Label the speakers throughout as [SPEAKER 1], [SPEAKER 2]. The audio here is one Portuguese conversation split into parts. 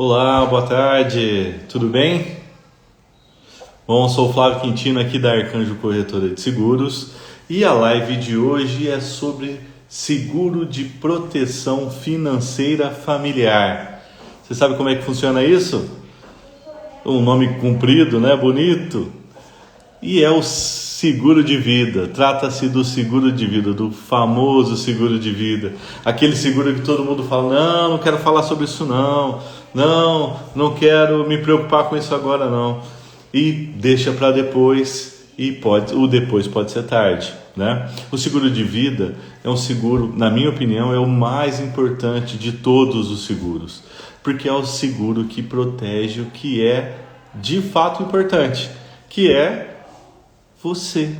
[SPEAKER 1] Olá, boa tarde, tudo bem? Bom, sou o Flávio Quintino aqui da Arcanjo Corretora de Seguros e a live de hoje é sobre seguro de proteção financeira familiar. Você sabe como é que funciona isso? Um nome comprido, né? Bonito. E é o seguro de vida. Trata-se do seguro de vida, do famoso seguro de vida. Aquele seguro que todo mundo fala, não quero falar sobre isso não quero me preocupar com isso agora não. E deixa para depois, e o depois pode ser tarde, né? O seguro de vida é um seguro, na minha opinião, é o mais importante de todos os seguros, porque é o seguro que protege o que é de fato importante, que é você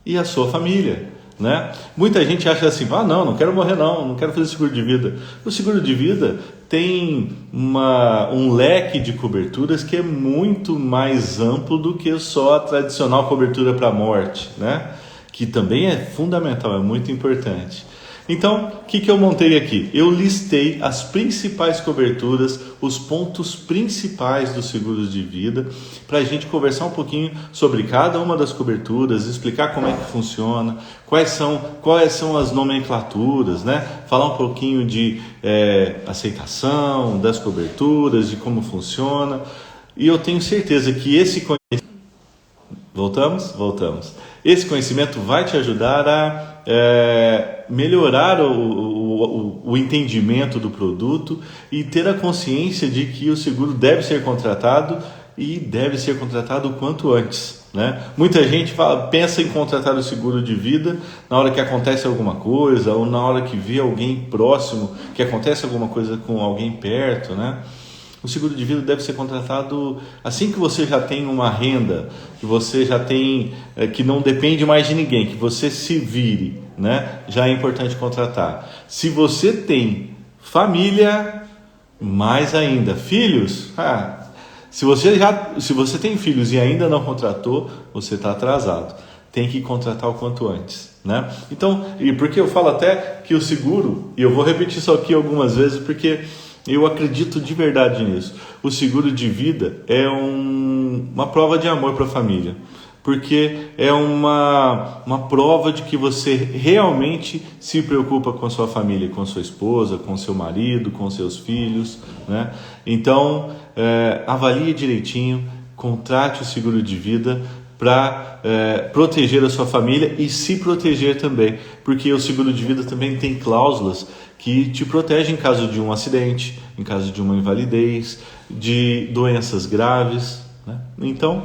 [SPEAKER 1] e a sua família, né? Muita gente acha assim, não quero morrer não quero fazer seguro de vida. O seguro de vida tem um leque de coberturas que é muito mais amplo do que só a tradicional cobertura para a morte, né? Que também é fundamental, é muito importante. Então, o que eu montei aqui? Eu listei as principais coberturas, os pontos principais dos seguros de vida, para a gente conversar um pouquinho sobre cada uma das coberturas, explicar como é que funciona, quais são as nomenclaturas, né? Falar um pouquinho de aceitação das coberturas, de como funciona. E eu tenho certeza que esse conhecimento... Voltamos. Esse conhecimento vai te ajudar a melhorar o entendimento do produto e ter a consciência de que o seguro deve ser contratado e deve ser contratado o quanto antes, né? Muita gente pensa em contratar o seguro de vida na hora que acontece alguma coisa ou na hora que vê alguém próximo, que acontece alguma coisa com alguém perto, né? O seguro de vida deve ser contratado assim que você já tem uma renda, que você já tem, que não depende mais de ninguém, que você se vire, né? Já é importante contratar. Se você tem família, mais ainda, filhos, se você tem filhos e ainda não contratou, você está atrasado. Tem que contratar o quanto antes, né? Então, e porque eu falo até que o seguro, e eu vou repetir isso aqui algumas vezes porque eu acredito de verdade nisso. O seguro de vida é uma prova de amor para a família, porque é uma prova de que você realmente se preocupa com a sua família, com a sua esposa, com seu marido, com seus filhos, né? Então, avalie direitinho, contrate o seguro de vida para proteger a sua família e se proteger também, porque o seguro de vida também tem cláusulas que te protegem em caso de um acidente, em caso de uma invalidez, de doenças graves, né? Então,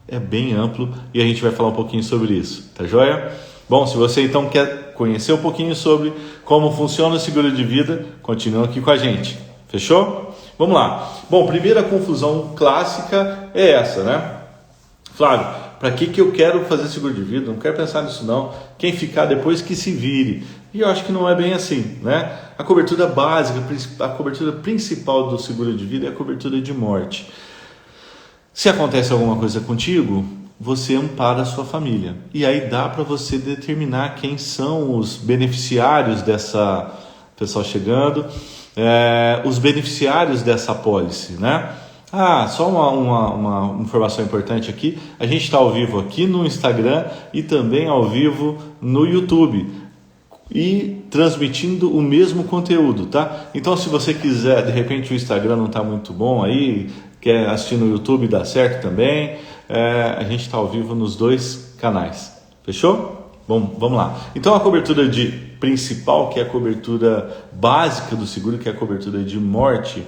[SPEAKER 1] é bem amplo e a gente vai falar um pouquinho sobre isso, tá joia? Bom, se você então quer conhecer um pouquinho sobre como funciona o seguro de vida, continua aqui com a gente, fechou? Vamos lá. Bom, primeira confusão clássica é essa, né? Flávio, para que eu quero fazer seguro de vida? Não quero pensar nisso não. Quem ficar depois que se vire. E eu acho que não é bem assim, né? A cobertura básica, a cobertura principal do seguro de vida é a cobertura de morte. Se acontece alguma coisa contigo, você ampara a sua família. E aí dá para você determinar quem são os beneficiários dessa... Pessoal chegando. Os beneficiários dessa apólice, né? Só uma informação importante aqui. A gente está ao vivo aqui no Instagram e também ao vivo no YouTube e transmitindo o mesmo conteúdo, tá? Então, se você quiser, de repente o Instagram não está muito bom aí, quer assistir no YouTube, dá certo também. A gente está ao vivo nos dois canais. Fechou? Bom, vamos lá. Então, a cobertura principal, que é a cobertura básica do seguro, que é a cobertura de morte,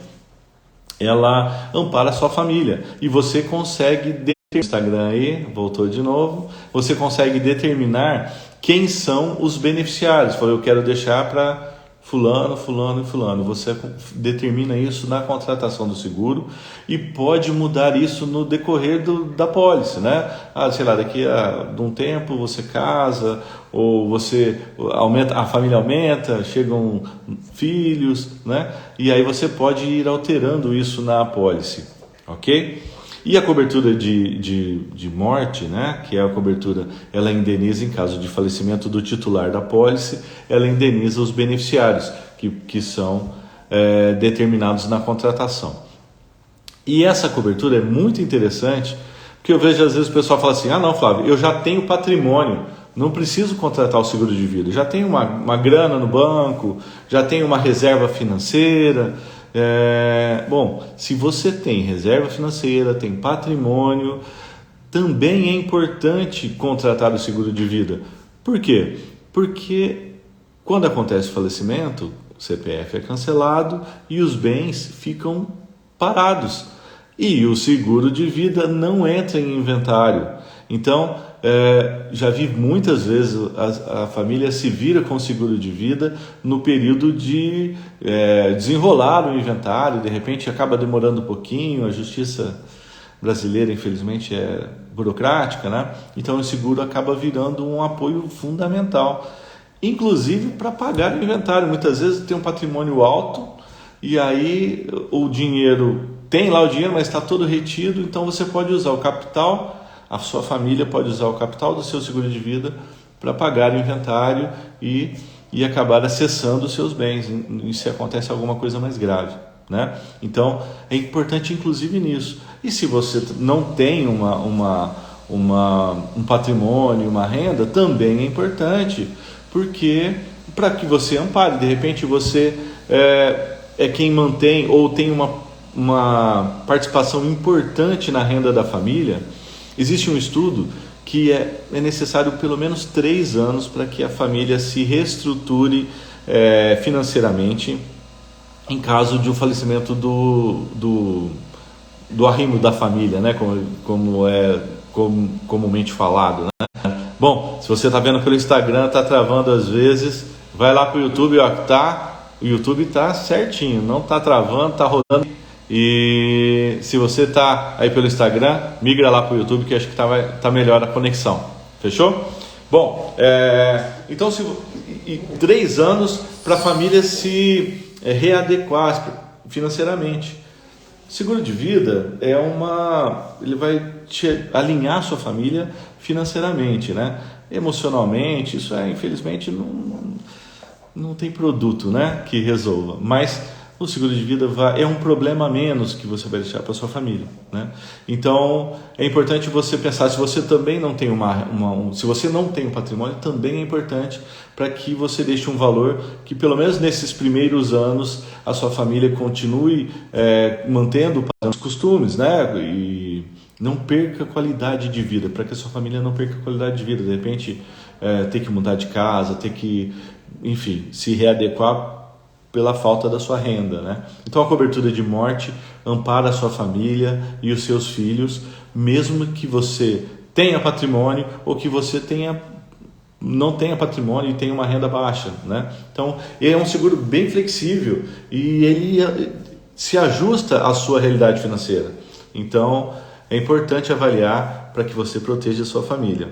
[SPEAKER 1] ela ampara a sua família e você consegue Instagram aí, voltou de novo, você consegue determinar quem são os beneficiários. Eu quero deixar para fulano, fulano e fulano. Você determina isso na contratação do seguro e pode mudar isso no decorrer da pólice, né? Daqui a um tempo você casa ou você aumenta, a família aumenta, chegam filhos, né? E aí você pode ir alterando isso na apólice, ok? E a cobertura de morte, né, que é a cobertura, ela indeniza em caso de falecimento do titular da apólice, ela indeniza os beneficiários que são determinados na contratação. E essa cobertura é muito interessante, porque eu vejo às vezes o pessoal fala assim, não, Flávio, eu já tenho patrimônio, não preciso contratar o seguro de vida, já tenho uma grana no banco, já tenho uma reserva financeira. Bom, se você tem reserva financeira, tem patrimônio, também é importante contratar o seguro de vida. Por quê? Porque quando acontece o falecimento, o CPF é cancelado e os bens ficam parados. E o seguro de vida não entra em inventário. Então, já vi muitas vezes a família se vira com seguro de vida no período de desenrolar o inventário, de repente acaba demorando um pouquinho, a justiça brasileira, infelizmente, é burocrática, né? Então o seguro acaba virando um apoio fundamental, inclusive para pagar o inventário. Muitas vezes tem um patrimônio alto e aí o dinheiro, tem lá o dinheiro, mas está todo retido, então você pode usar o capital, a sua família pode usar o capital do seu seguro de vida para pagar o inventário e acabar acessando os seus bens, e se acontece alguma coisa mais grave, né? Então é importante inclusive nisso. E se você não tem um patrimônio, uma renda, também é importante, porque para que você ampare, de repente você é quem mantém ou tem uma participação importante na renda da família. Existe um estudo que é necessário pelo menos 3 anos para que a família se reestruture financeiramente em caso de um falecimento do arrimo da família, né? Como é comumente falado, né? Bom, se você está vendo pelo Instagram, está travando às vezes, vai lá para o YouTube, o YouTube está certinho, não está travando, está rodando. E se você está aí pelo Instagram, migra lá para o YouTube, que acho que tá melhor a conexão. Fechou? Bom, então 3 anos para a família se readequar financeiramente. Seguro de vida ele vai te alinhar a sua família financeiramente, né? Emocionalmente, isso infelizmente não tem produto, né, que resolva, mas o seguro de vida é um problema a menos que você vai deixar para sua família, né? Então é importante você pensar, se você também não tem se você não tem um patrimônio, também é importante para que você deixe um valor que pelo menos nesses primeiros anos a sua família continue mantendo os costumes, né? E não perca qualidade de vida, para que a sua família não perca qualidade de vida. De repente ter que mudar de casa, ter que, enfim, se readequar pela falta da sua renda, né? Então a cobertura de morte ampara a sua família e os seus filhos, mesmo que você tenha patrimônio ou que você não tenha patrimônio e tenha uma renda baixa, né? Então ele é um seguro bem flexível e ele se ajusta à sua realidade financeira. Então é importante avaliar para que você proteja a sua família.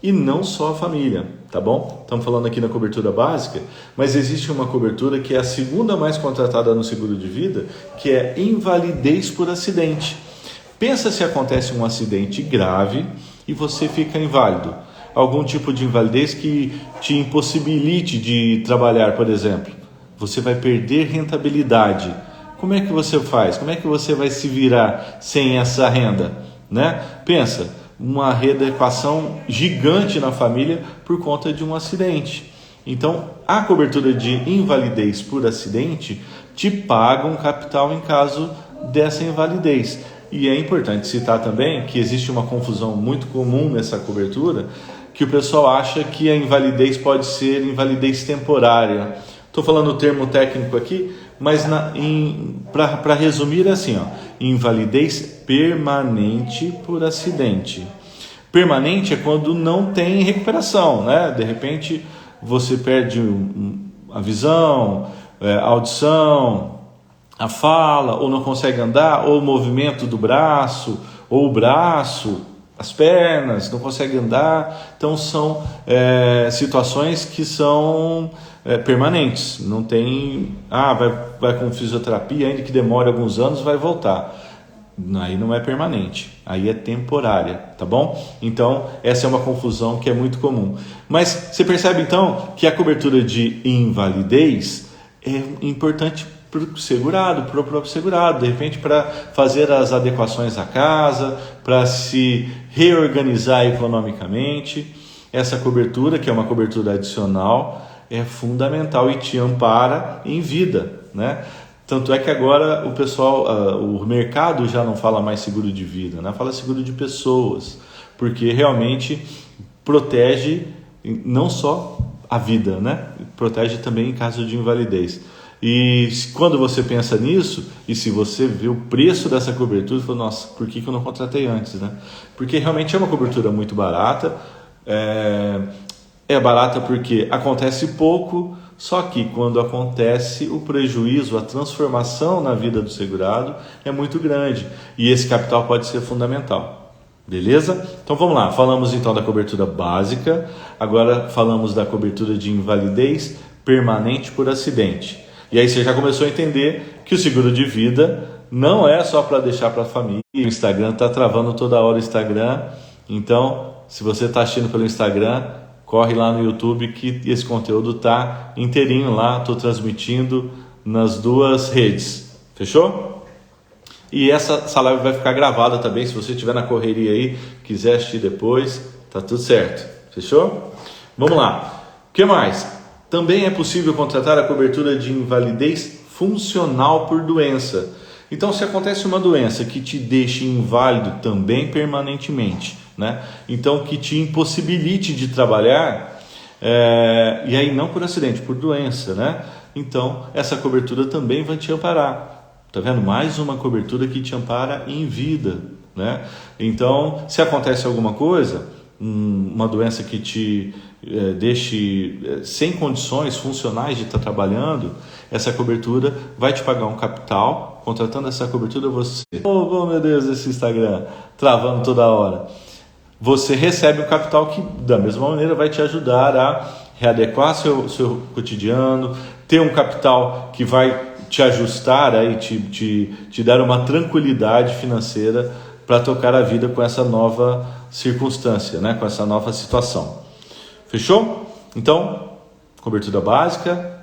[SPEAKER 1] E não só a família, tá bom? Estamos falando aqui na cobertura básica, mas existe uma cobertura que é a segunda mais contratada no seguro de vida, que é invalidez por acidente. Pensa se acontece um acidente grave e você fica inválido. Algum tipo de invalidez que te impossibilite de trabalhar, por exemplo. Você vai perder rentabilidade. Como é que você faz? Como é que você vai se virar sem essa renda, né? Pensa, uma readequação gigante na família por conta de um acidente. Então, a cobertura de invalidez por acidente te paga um capital em caso dessa invalidez. E é importante citar também que existe uma confusão muito comum nessa cobertura, que o pessoal acha que a invalidez pode ser invalidez temporária. Estou falando o termo técnico aqui, mas para resumir é assim, invalidez permanente por acidente. Permanente é quando não tem recuperação, né? De repente você perde a visão, a audição, a fala, ou não consegue andar, ou o movimento do braço, ou o braço, as pernas, não consegue andar. Então são situações que são permanentes. Não tem, vai com fisioterapia, ainda que demore alguns anos, vai voltar. Aí não é permanente, aí é temporária, tá bom? Então essa é uma confusão que é muito comum. Mas você percebe então que a cobertura de invalidez é importante para o segurado, para o próprio segurado, de repente para fazer as adequações à casa, para se reorganizar economicamente. Essa cobertura, que é uma cobertura adicional, é fundamental e te ampara em vida, né? Tanto é que agora o pessoal, o mercado já não fala mais seguro de vida, né? Fala seguro de pessoas, porque realmente protege não só a vida, né? Protege também em caso de invalidez. E quando você pensa nisso, e se você vê o preço dessa cobertura, você fala, nossa, por que eu não contratei antes, né? Porque realmente é uma cobertura muito barata, é barata porque acontece pouco, só que quando acontece o prejuízo, a transformação na vida do segurado é muito grande, e esse capital pode ser fundamental. Beleza? Então vamos lá, falamos então da cobertura básica, agora falamos da cobertura de invalidez permanente por acidente. E aí você já começou a entender que o seguro de vida não é só para deixar para a família. O Instagram está travando toda hora o Instagram, então se você está assistindo pelo Instagram, corre lá no YouTube que esse conteúdo está inteirinho lá, estou transmitindo nas duas redes, fechou? E essa live vai ficar gravada também, se você estiver na correria aí, quiser assistir depois, tá tudo certo, fechou? Vamos lá, o que mais? Também é possível contratar a cobertura de invalidez funcional por doença. Então, se acontece uma doença que te deixe inválido também permanentemente, né? Então, que te impossibilite de trabalhar, e aí não por acidente, por doença, né? Então, essa cobertura também vai te amparar. Tá vendo? Mais uma cobertura que te ampara em vida, né? Então, se acontece alguma coisa, uma doença que te deixe sem condições funcionais de estar trabalhando, essa cobertura vai te pagar um capital. Contratando essa cobertura, você... Oh, meu Deus, esse Instagram travando toda hora. Você recebe o capital que, da mesma maneira, vai te ajudar a readequar seu cotidiano, ter um capital que vai te ajustar, aí, te dar uma tranquilidade financeira para tocar a vida com essa nova circunstância, né? Com essa nova situação. Fechou? Então, cobertura básica,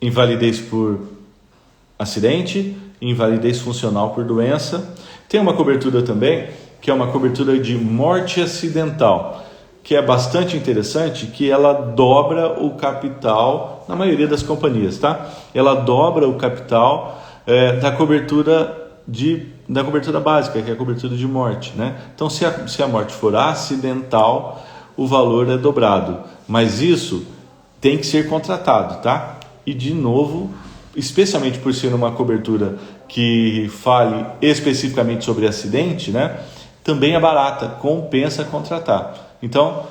[SPEAKER 1] invalidez por acidente, invalidez funcional por doença. Tem uma cobertura também, que é uma cobertura de morte acidental, que é bastante interessante, que ela dobra o capital na maioria das companhias, tá? Ela dobra o capital da cobertura básica, que é a cobertura de morte, né? Então, se a morte for acidental, o valor é dobrado, mas isso tem que ser contratado, tá? E de novo, especialmente por ser uma cobertura que fale especificamente sobre acidente, né? Também é barata, compensa contratar. Então,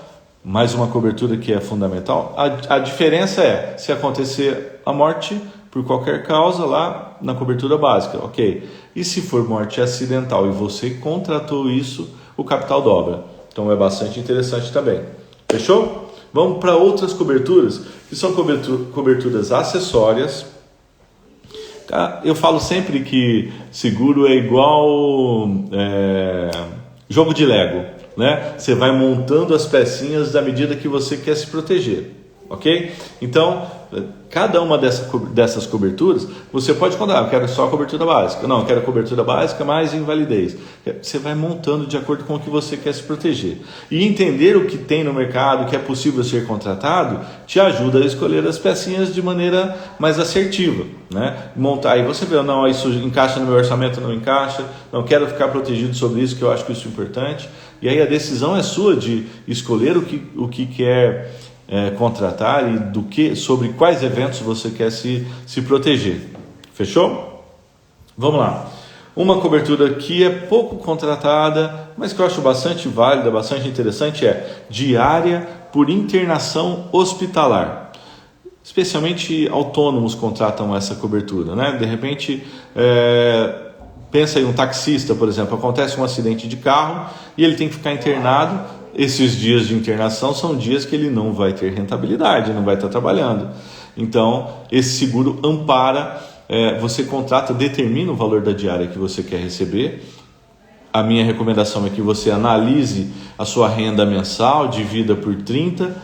[SPEAKER 1] mais uma cobertura que é fundamental. A diferença é, se acontecer a morte por qualquer causa lá na cobertura básica, ok. E se for morte acidental e você contratou isso, o capital dobra. Então é bastante interessante também. Fechou? Vamos para outras coberturas, que são coberturas acessórias. Eu falo sempre que seguro é igual jogo de Lego, né? Você vai montando as pecinhas da medida que você quer se proteger, ok? Então, cada uma dessas coberturas, você pode contar, eu quero só a cobertura básica, não, eu quero a cobertura básica mais invalidez. Você vai montando de acordo com o que você quer se proteger. E entender o que tem no mercado, que é possível ser contratado, te ajuda a escolher as pecinhas de maneira mais assertiva, né? Montar, aí você vê, não, isso encaixa no meu orçamento, não encaixa, não quero ficar protegido sobre isso, que eu acho que isso é importante. E aí a decisão é sua de escolher o que quer contratar e sobre quais eventos você quer se proteger. Fechou? Vamos lá. Uma cobertura que é pouco contratada, mas que eu acho bastante válida, bastante interessante, é diária por internação hospitalar. Especialmente autônomos contratam essa cobertura, né? De repente, pensa em um taxista, por exemplo, acontece um acidente de carro e ele tem que ficar internado. Esses dias de internação são dias que ele não vai ter rentabilidade, não vai estar trabalhando. Então, esse seguro ampara, você contrata, determina o valor da diária que você quer receber. A minha recomendação é que você analise a sua renda mensal, divida por 30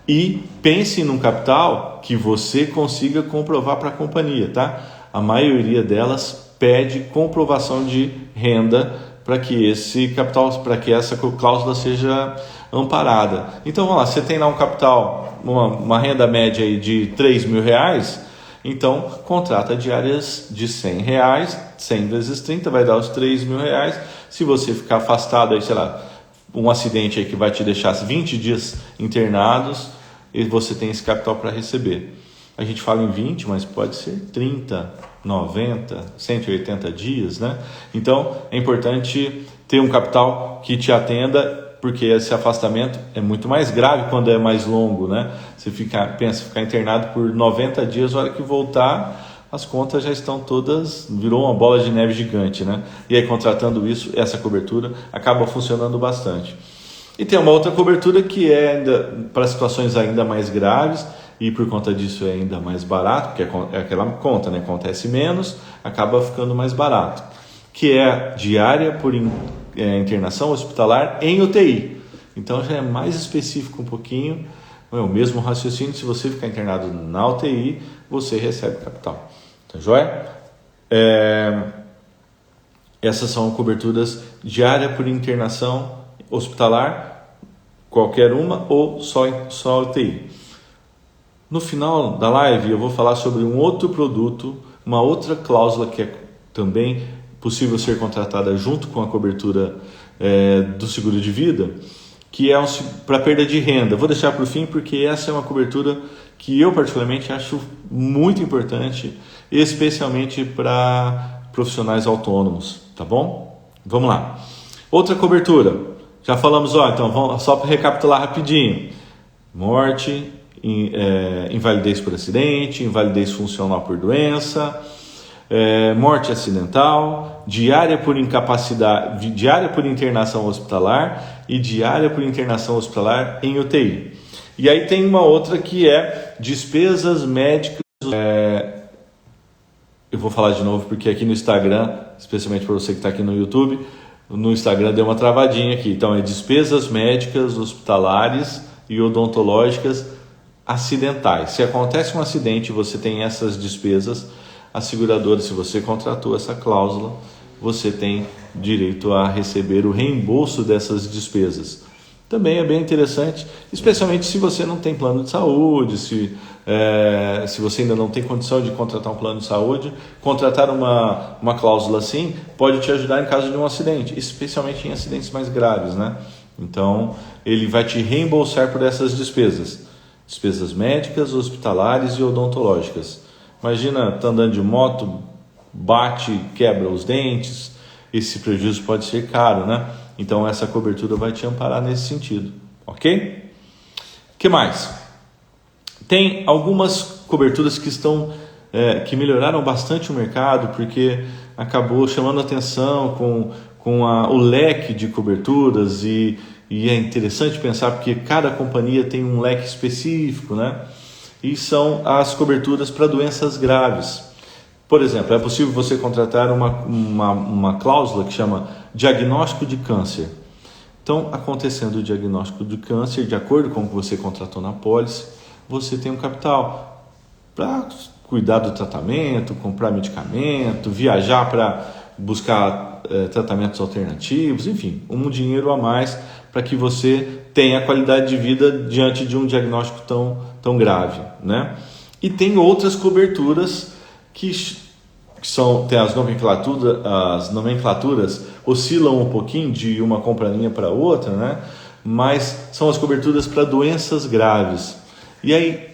[SPEAKER 1] e pense num capital que você consiga comprovar para a companhia, tá? a maioria delas pede comprovação de renda para que esse capital, para que essa cláusula seja amparada. Então vamos lá, você tem lá um capital, uma renda média aí de R$3.000, então contrata diárias de R$100, 100 vezes 30 vai dar os R$3.000. Se você ficar afastado aí, sei lá, um acidente aí que vai te deixar 20 dias internados, e você tem esse capital para receber. A gente fala em 20, mas pode ser 30, 90, 180 dias, né? Então, é importante ter um capital que te atenda, porque esse afastamento é muito mais grave quando é mais longo, né? Você ficar internado por 90 dias, a hora que voltar, as contas já estão todas, virou uma bola de neve gigante, né? E aí, contratando isso, essa cobertura acaba funcionando bastante. E tem uma outra cobertura que é ainda para situações ainda mais graves, e por conta disso é ainda mais barato, porque é aquela conta, né? Acontece menos, acaba ficando mais barato, que é diária por internação hospitalar em UTI. Então já é mais específico um pouquinho, é o mesmo raciocínio. Se você ficar internado na UTI, você recebe capital. Tá joia? Essas são coberturas diária por internação hospitalar, qualquer uma, ou só UTI. No final da live eu vou falar sobre um outro produto, uma outra cláusula que é também possível ser contratada junto com a cobertura do seguro de vida, que é para perda de renda. Vou deixar para o fim porque essa é uma cobertura que eu particularmente acho muito importante, especialmente para profissionais autônomos, tá bom? Vamos lá. Outra cobertura, já falamos, então vamos só para recapitular rapidinho: morte, invalidez por acidente, invalidez funcional por doença, morte acidental, diária por incapacidade, diária por internação hospitalar e diária por internação hospitalar em UTI. E aí tem uma outra que é despesas médicas. Eu vou falar de novo porque aqui no Instagram, especialmente para você que está aqui no YouTube, no Instagram deu uma travadinha aqui. Então é despesas médicas hospitalares e odontológicas acidentais. Se acontece um acidente e você tem essas despesas, a seguradora, se você contratou essa cláusula, você tem direito a receber o reembolso dessas despesas. Também é bem interessante, especialmente se você não tem plano de saúde, se você ainda não tem condição de contratar um plano de saúde, contratar uma cláusula assim pode te ajudar em caso de um acidente, especialmente em acidentes mais graves, né? Então, ele vai te reembolsar por essas despesas. Despesas médicas, hospitalares e odontológicas. Imagina, tá andando de moto, bate, quebra os dentes, esse prejuízo pode ser caro, né? Então essa cobertura vai te amparar nesse sentido, ok? O que mais? Tem algumas coberturas que que melhoraram bastante o mercado, porque acabou chamando atenção com o leque de coberturas e é interessante pensar porque cada companhia tem um leque específico, né? E são as coberturas para doenças graves. Por exemplo, é possível você contratar uma cláusula que chama diagnóstico de câncer. Então, acontecendo o diagnóstico de câncer, de acordo com o que você contratou na pólice, você tem um capital para cuidar do tratamento, comprar medicamento, viajar para buscar tratamentos alternativos, enfim, um dinheiro a mais para que você tenha qualidade de vida diante de um diagnóstico tão grave, né? E tem outras coberturas que tem as nomenclaturas oscilam um pouquinho de uma companhia para outra, né? Mas são as coberturas para doenças graves. E aí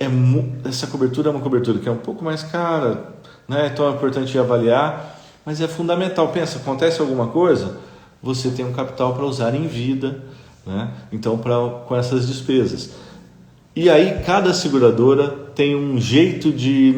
[SPEAKER 1] essa cobertura é uma cobertura que é um pouco mais cara, né? Então é importante avaliar, mas é fundamental. Pensa, acontece alguma coisa, você tem um capital para usar em vida, né? Então com essas despesas. E aí cada seguradora tem um jeito de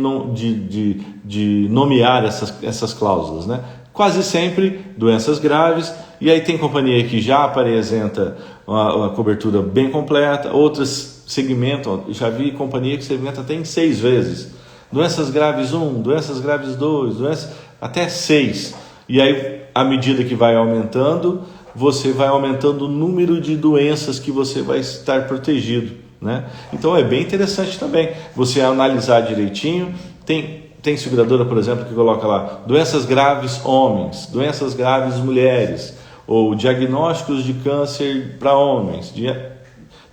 [SPEAKER 1] nomear essas cláusulas, né? Quase sempre doenças graves, e aí tem companhia que já apresenta uma cobertura bem completa, outras segmentam, já vi companhia que segmenta até em 6 vezes. Doenças graves 1, doenças graves 2, até 6. E aí, à medida que vai aumentando, você vai aumentando o número de doenças que você vai estar protegido, né? Então é bem interessante também você analisar direitinho. Tem tem seguradora, por exemplo, que coloca lá doenças graves homens, doenças graves mulheres, ou diagnósticos de câncer para homens.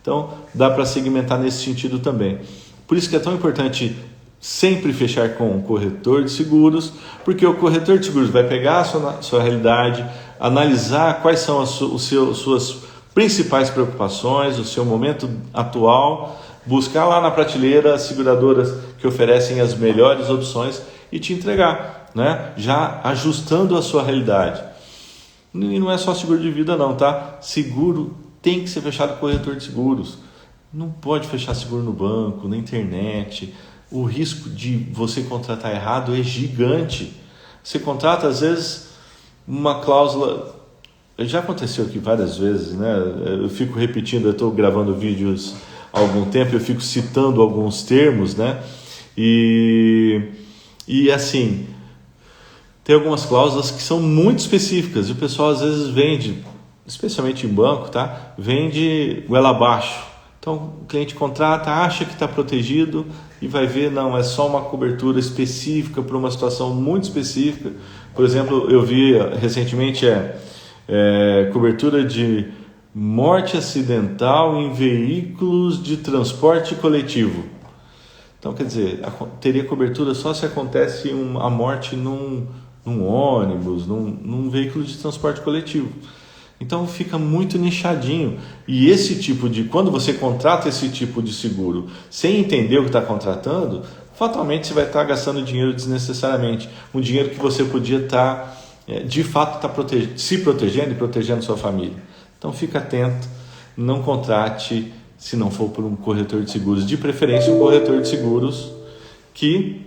[SPEAKER 1] Então, dá para segmentar nesse sentido também. Por isso que é tão importante sempre fechar com um corretor de seguros, porque o corretor de seguros vai pegar a sua realidade, analisar quais são suas principais preocupações, o seu momento atual, buscar lá na prateleira as seguradoras que oferecem as melhores opções e te entregar, né? Já ajustando a sua realidade. E não é só seguro de vida não, tá? Seguro tem que ser fechado com corretor de seguros. Não pode fechar seguro no banco, na internet. O risco de você contratar errado é gigante. Você contrata, às vezes, uma cláusula... Já aconteceu aqui várias vezes, né? Eu fico repetindo, eu estou gravando vídeos há algum tempo, eu fico citando alguns termos, né? E assim, tem algumas cláusulas que são muito específicas e o pessoal às vezes vende, especialmente em banco, tá? Vende goela abaixo. Então o cliente contrata, acha que está protegido e vai ver, não, é só uma cobertura específica para uma situação muito específica. Por exemplo, eu vi recentemente cobertura de morte acidental em veículos de transporte coletivo. Então, quer dizer, teria cobertura só se acontece a morte num ônibus, num veículo de transporte coletivo. Então fica muito nichadinho. E quando você contrata esse tipo de seguro sem entender o que está contratando, fatalmente você vai estar gastando dinheiro desnecessariamente. Um dinheiro que você podia estar, de fato, se protegendo e protegendo sua família. Então fica atento, não contrate se não for por um corretor de seguros. De preferência um corretor de seguros que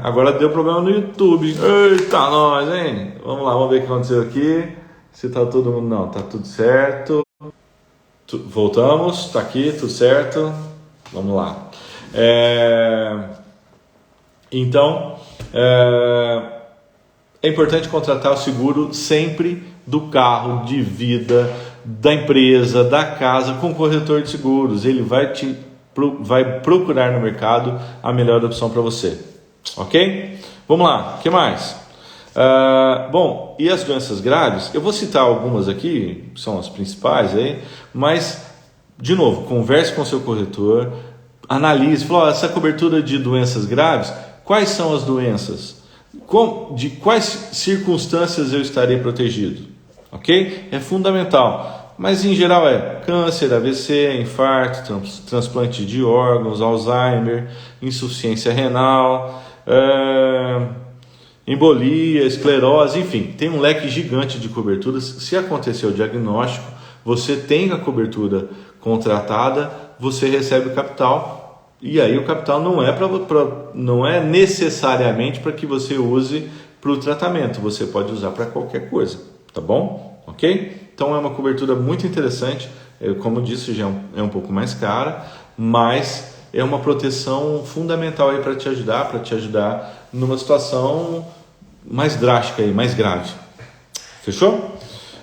[SPEAKER 1] agora deu problema no YouTube. Eita, nós, hein? Vamos lá, vamos ver o que aconteceu aqui. Se tá todo mundo... Não, tá tudo certo. Voltamos, tá aqui, tudo certo. Vamos lá. Então, é importante contratar o seguro sempre do carro, de vida, da empresa, da casa, com o corretor de seguros. Ele vai procurar no mercado a melhor opção para você. Ok? Vamos lá, o que mais? Bom, e as doenças graves? Eu vou citar algumas aqui, são as principais aí, mas, de novo, converse com o seu corretor, analise, fala, essa cobertura de doenças graves, quais são as doenças? De quais circunstâncias eu estarei protegido? Ok? É fundamental, mas em geral câncer, AVC, infarto, transplante de órgãos, Alzheimer, insuficiência renal, embolia, esclerose, enfim, tem um leque gigante de coberturas. Se acontecer o diagnóstico, você tem a cobertura contratada, você recebe o capital, e aí o capital não é necessariamente para que você use para o tratamento, você pode usar para qualquer coisa, tá bom? Ok? Então é uma cobertura muito interessante, como eu disse, já é um pouco mais cara, mas é uma proteção fundamental aí para te ajudar numa situação mais drástica e mais grave. Fechou?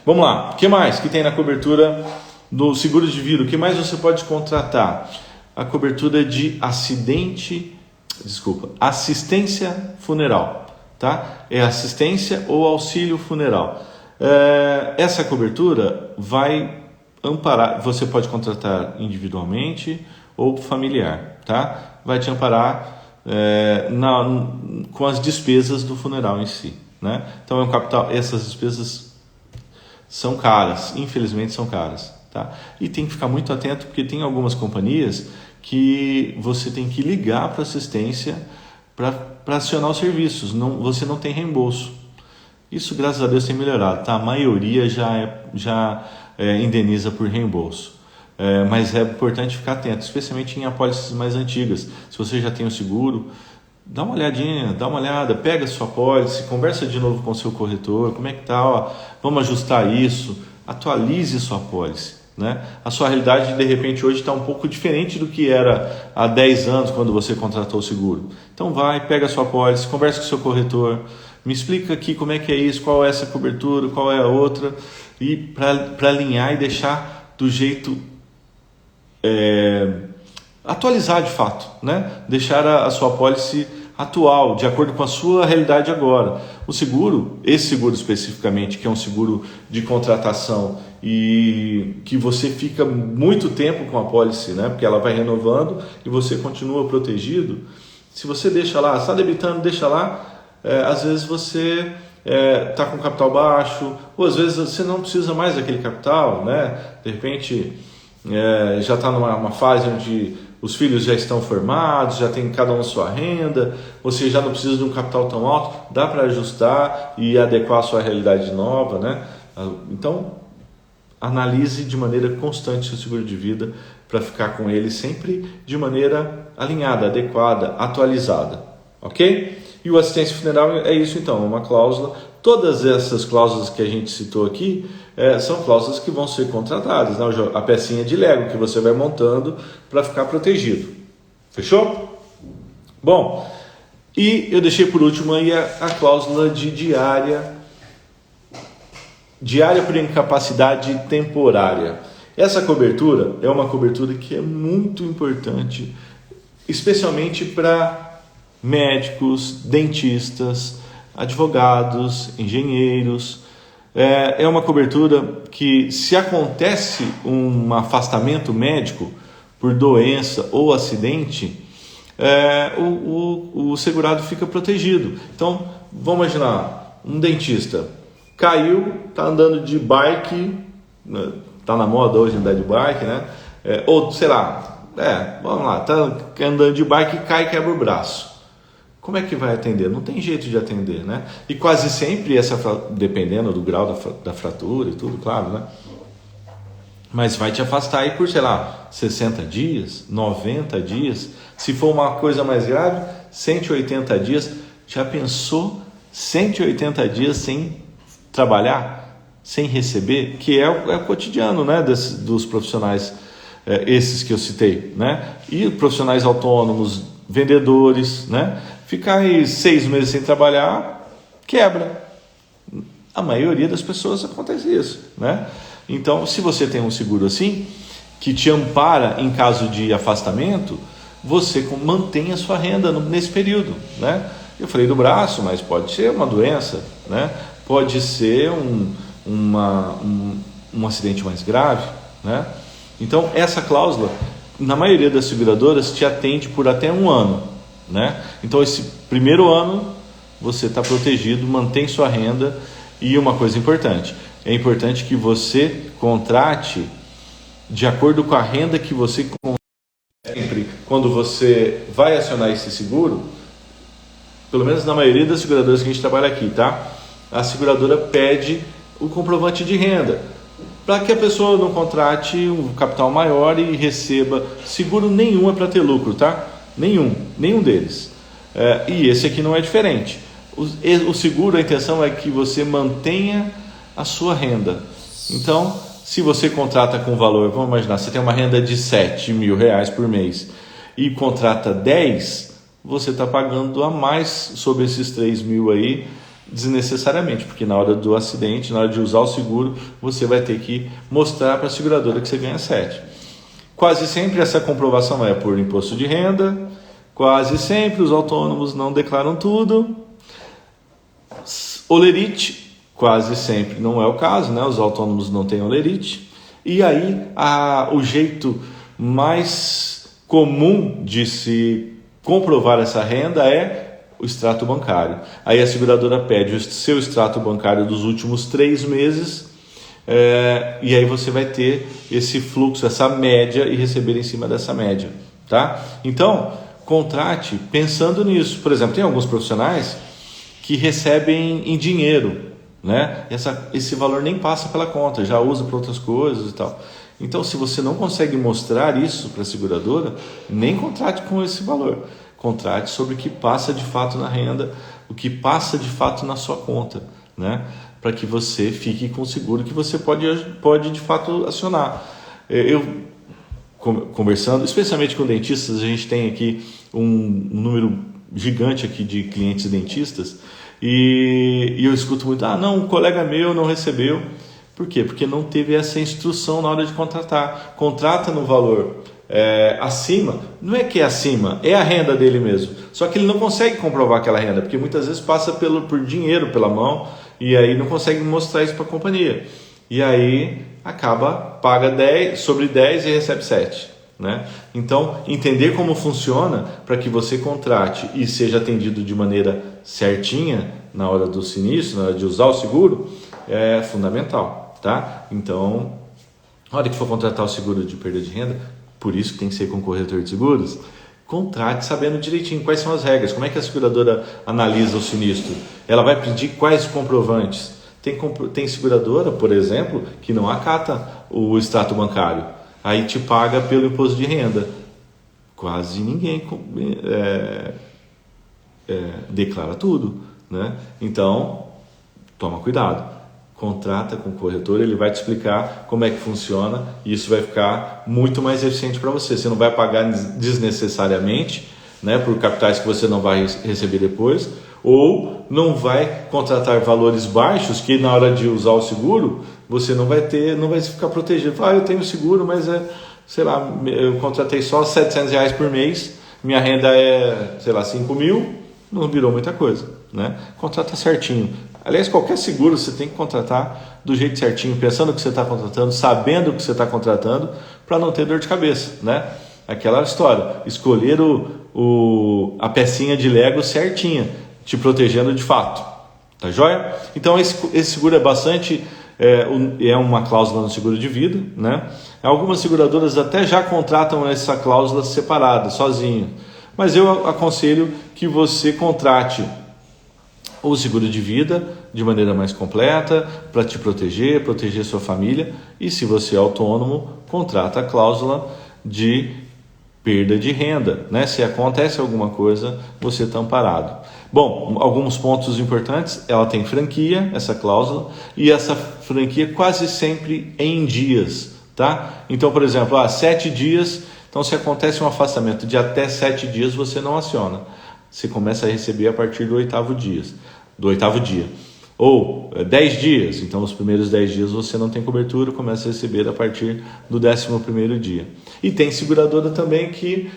[SPEAKER 1] Vamos lá. O que mais que tem na cobertura do seguro de vida? O que mais você pode contratar? A cobertura de assistência funeral, tá? É assistência ou auxílio funeral. Essa cobertura vai amparar, você pode contratar individualmente ou familiar, tá? Vai te amparar com as despesas do funeral em si, né? Então é um capital, essas despesas são caras, infelizmente são caras, tá? E tem que ficar muito atento porque tem algumas companhias que você tem que ligar para assistência para acionar os serviços, você não tem reembolso. Isso, graças a Deus, tem melhorado, tá? A maioria já indeniza por reembolso. Mas é importante ficar atento, especialmente em apólices mais antigas. Se você já tem o seguro, dá uma olhada, pega a sua apólice, conversa de novo com o seu corretor, como é que tá, vamos ajustar isso, atualize sua apólice, né? A sua realidade, de repente, hoje está um pouco diferente do que era há 10 anos, quando você contratou o seguro. Então pega a sua apólice, conversa com o seu corretor, me explica aqui como é que é isso, qual é essa cobertura, qual é a outra, e para alinhar e deixar do jeito... atualizar de fato, né? Deixar a sua apólice atual, de acordo com a sua realidade agora. O seguro, esse seguro especificamente, que é um seguro de contratação e que você fica muito tempo com a pólice, né? Porque ela vai renovando e você continua protegido. Se você deixa lá, está debitando, deixa lá, às vezes você está com capital baixo, ou às vezes você não precisa mais daquele capital, né? De repente já está numa fase onde os filhos já estão formados, já tem cada um sua renda, você já não precisa de um capital tão alto, dá para ajustar e adequar a sua realidade nova, né? Então, analise de maneira constante seu seguro de vida para ficar com ele sempre de maneira alinhada, adequada, atualizada, ok? E o assistência funeral é isso então, uma cláusula. Todas essas cláusulas que a gente citou aqui são cláusulas que vão ser contratadas, né? A pecinha de Lego que você vai montando para ficar protegido. Fechou? Bom, e eu deixei por último aí a cláusula de diária por incapacidade temporária. Essa cobertura é uma cobertura que é muito importante, especialmente para médicos, dentistas, advogados, engenheiros. É uma cobertura que, se acontece um afastamento médico por doença ou acidente, o segurado fica protegido. Então, vamos imaginar, um dentista caiu, está andando de bike, está na moda hoje andar de bike, né? Ou sei lá, vamos lá, está andando de bike, cai e quebra o braço. Como é que vai atender? Não tem jeito de atender, né? E quase sempre, dependendo do grau da fratura e tudo, claro, né? Mas vai te afastar aí por, sei lá, 60 dias, 90 dias. Se for uma coisa mais grave, 180 dias. Já pensou 180 dias sem trabalhar, sem receber? Que é o cotidiano, né, dos profissionais, esses que eu citei, né? E profissionais autônomos, vendedores, né? Ficar aí 6 meses sem trabalhar, quebra. A maioria das pessoas acontece isso, né? Então, se você tem um seguro assim, que te ampara em caso de afastamento, você mantém a sua renda nesse período, né? Eu falei do braço, mas pode ser uma doença, né? Pode ser um acidente mais grave, né? Então, essa cláusula, na maioria das seguradoras, te atende por até 1 ano, né? Então, esse primeiro ano, você está protegido, mantém sua renda. E uma coisa importante, é importante que você contrate de acordo com a renda que você consegue. Sempre, quando você vai acionar esse seguro, pelo menos na maioria das seguradoras que a gente trabalha aqui, tá? A seguradora pede o comprovante de renda, para que a pessoa não contrate um capital maior e receba. Seguro nenhum é para ter lucro, tá? Nenhum deles. E esse aqui não é diferente. O seguro, a intenção é que você mantenha a sua renda. Então, se você contrata com valor, vamos imaginar, você tem uma renda de R$7.000 por mês e contrata 10, você está pagando a mais sobre esses 3.000 aí, desnecessariamente, porque na hora do acidente, na hora de usar o seguro, você vai ter que mostrar para a seguradora que você ganha 7. Quase sempre essa comprovação é por imposto de renda, quase sempre os autônomos não declaram tudo. Olerite, quase sempre não é o caso, né? Os autônomos não têm olerite. E aí, o jeito mais comum de se comprovar essa renda é o extrato bancário. Aí a seguradora pede o seu extrato bancário dos últimos 3 meses, e aí você vai ter esse fluxo, essa média, e receber em cima dessa média, tá? Então, contrate pensando nisso. Por exemplo, tem alguns profissionais que recebem em dinheiro, né? Esse valor nem passa pela conta, já usa para outras coisas e tal. Então, se você não consegue mostrar isso para a seguradora, nem contrate com esse valor. Contrate sobre o que passa de fato na renda, o que passa de fato na sua conta, né? Para que você fique com o seguro que você pode de fato acionar. Eu, conversando, especialmente com dentistas, a gente tem aqui um número gigante aqui de clientes dentistas, e eu escuto muito, não, um colega meu não recebeu. Por quê? Porque não teve essa instrução na hora de contratar. Contrata no valor acima, não é que é acima, é a renda dele mesmo. Só que ele não consegue comprovar aquela renda, porque muitas vezes passa por dinheiro pela mão e aí não consegue mostrar isso para a companhia. E aí paga 10 sobre 10 e recebe 7. Né? Então, entender como funciona para que você contrate e seja atendido de maneira certinha na hora do sinistro, na hora de usar o seguro, é fundamental. Tá? Então, na hora que for contratar o seguro de perda de renda, por isso que tem que ser com o corretor de seguros, contrate sabendo direitinho quais são as regras, como é que a seguradora analisa o sinistro, ela vai pedir quais comprovantes. Tem seguradora, por exemplo, que não acata o extrato bancário, aí te paga pelo imposto de renda. Quase ninguém declara tudo, né? Então, toma cuidado. Contrata com o corretor, ele vai te explicar como é que funciona e isso vai ficar muito mais eficiente para você. Você não vai pagar desnecessariamente, né, por capitais que você não vai receber depois, ou não vai contratar valores baixos que na hora de usar o seguro você não vai ficar protegido. Eu tenho seguro, mas sei lá, eu contratei só R$700 por mês, minha renda é, sei lá, 5 mil, não virou muita coisa, né? Contrata certinho. Aliás, qualquer seguro você tem que contratar do jeito certinho, pensando o que você está contratando, sabendo o que você está contratando, para não ter dor de cabeça, né? Aquela história, escolher a pecinha de Lego certinha, te protegendo de fato, tá joia? Então esse seguro é bastante, é uma cláusula no seguro de vida, né? Algumas seguradoras até já contratam essa cláusula separada, sozinho, mas eu aconselho que você contrate o seguro de vida de maneira mais completa, para te proteger sua família, e se você é autônomo, contrata a cláusula de perda de renda, né? Se acontece alguma coisa, você está amparado. Bom, alguns pontos importantes, ela tem franquia, essa cláusula, e essa franquia quase sempre em dias, tá? Então, por exemplo, 7 dias, então se acontece um afastamento de até 7 dias, você não aciona. Você começa a receber a partir do oitavo dia. Ou 10 dias, então os primeiros 10 dias você não tem cobertura, começa a receber a partir do 11º dia. E tem seguradora também que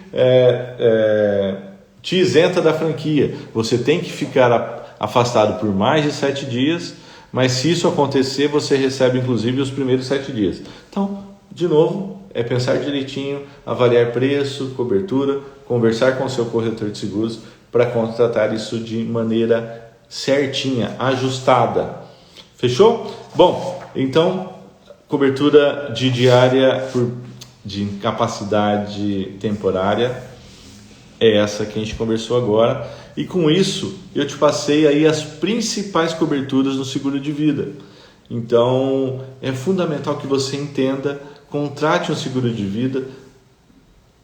[SPEAKER 1] te isenta da franquia. Você tem que ficar afastado por mais de 7 dias, mas se isso acontecer, você recebe inclusive os primeiros 7 dias. Então, de novo, é pensar direitinho, avaliar preço, cobertura, conversar com o seu corretor de seguros para contratar isso de maneira certinha, ajustada. Fechou? Bom, então, cobertura de diária de incapacidade temporária é essa que a gente conversou agora. E com isso, eu te passei aí as principais coberturas no seguro de vida. Então, é fundamental que você entenda, contrate um seguro de vida.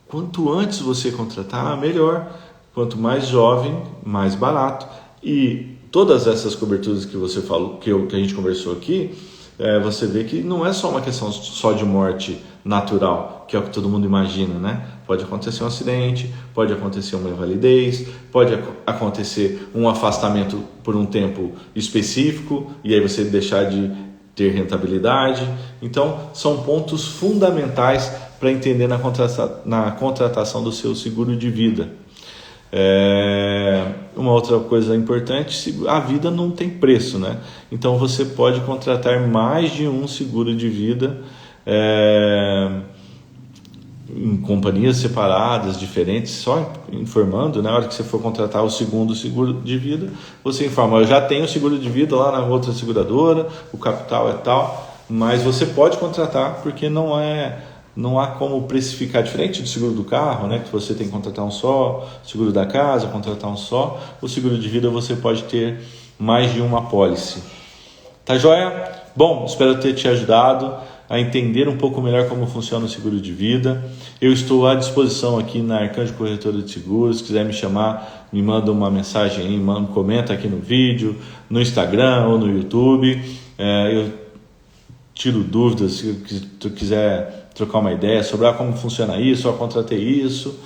[SPEAKER 1] Quanto antes você contratar, melhor. Quanto mais jovem, mais barato. E todas essas coberturas que você falou, que a gente conversou aqui, você vê que não é só uma questão só de morte natural, que é o que todo mundo imagina, né? Pode acontecer um acidente, pode acontecer uma invalidez, pode acontecer um afastamento por um tempo específico e aí você deixar de ter rentabilidade. Então, são pontos fundamentais para entender na contratação do seu seguro de vida. Uma outra coisa importante, a vida não tem preço, né? Então você pode contratar mais de um seguro de vida em companhias separadas, diferentes, só informando, na hora que você for contratar o segundo seguro de vida, você informa, eu já tenho seguro de vida lá na outra seguradora, o capital é tal, mas você pode contratar porque não há como precificar diferente do seguro do carro, né? Que você tem que contratar um só, seguro da casa, contratar um só. O seguro de vida você pode ter mais de uma apólice. Tá joia? Bom, espero ter te ajudado a entender um pouco melhor como funciona o seguro de vida. Eu estou à disposição aqui na Arcanjo Corretora de Seguros. Se quiser me chamar, me manda uma mensagem aí, comenta aqui no vídeo, no Instagram ou no YouTube. Eu tiro dúvidas, se tu quiser trocar uma ideia sobre como funciona isso, eu contratei isso,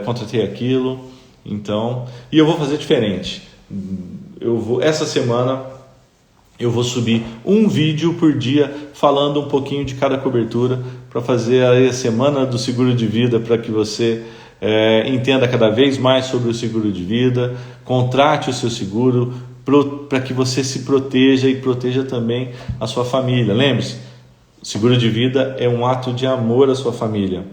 [SPEAKER 1] contratei aquilo, então, e eu vou fazer diferente. Essa semana eu vou subir um vídeo por dia falando um pouquinho de cada cobertura para fazer a semana do seguro de vida, para que você entenda cada vez mais sobre o seguro de vida, contrate o seu seguro para que você se proteja e proteja também a sua família. Lembre-se, seguro de vida é um ato de amor à sua família.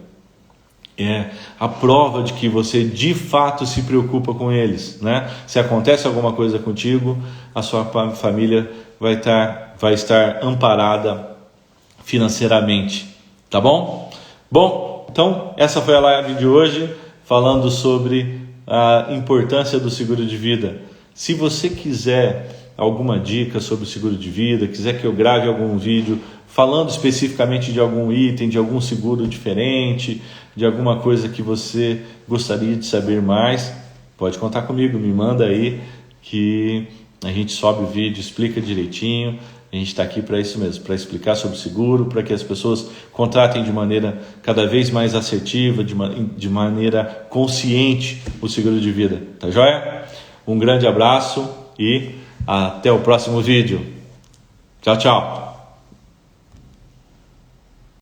[SPEAKER 1] É a prova de que você de fato se preocupa com eles, né? Se acontece alguma coisa contigo, a sua família vai estar amparada financeiramente, tá bom? Bom, então essa foi a live de hoje, falando sobre a importância do seguro de vida. Se você quiser alguma dica sobre o seguro de vida, quiser que eu grave algum vídeo falando especificamente de algum item, de algum seguro diferente, de alguma coisa que você gostaria de saber mais, pode contar comigo, me manda aí que a gente sobe o vídeo, explica direitinho. A gente está aqui para isso mesmo, para explicar sobre o seguro, para que as pessoas contratem de maneira cada vez mais assertiva, de maneira consciente o seguro de vida, tá joia? Um grande abraço e até o próximo vídeo. Tchau, tchau!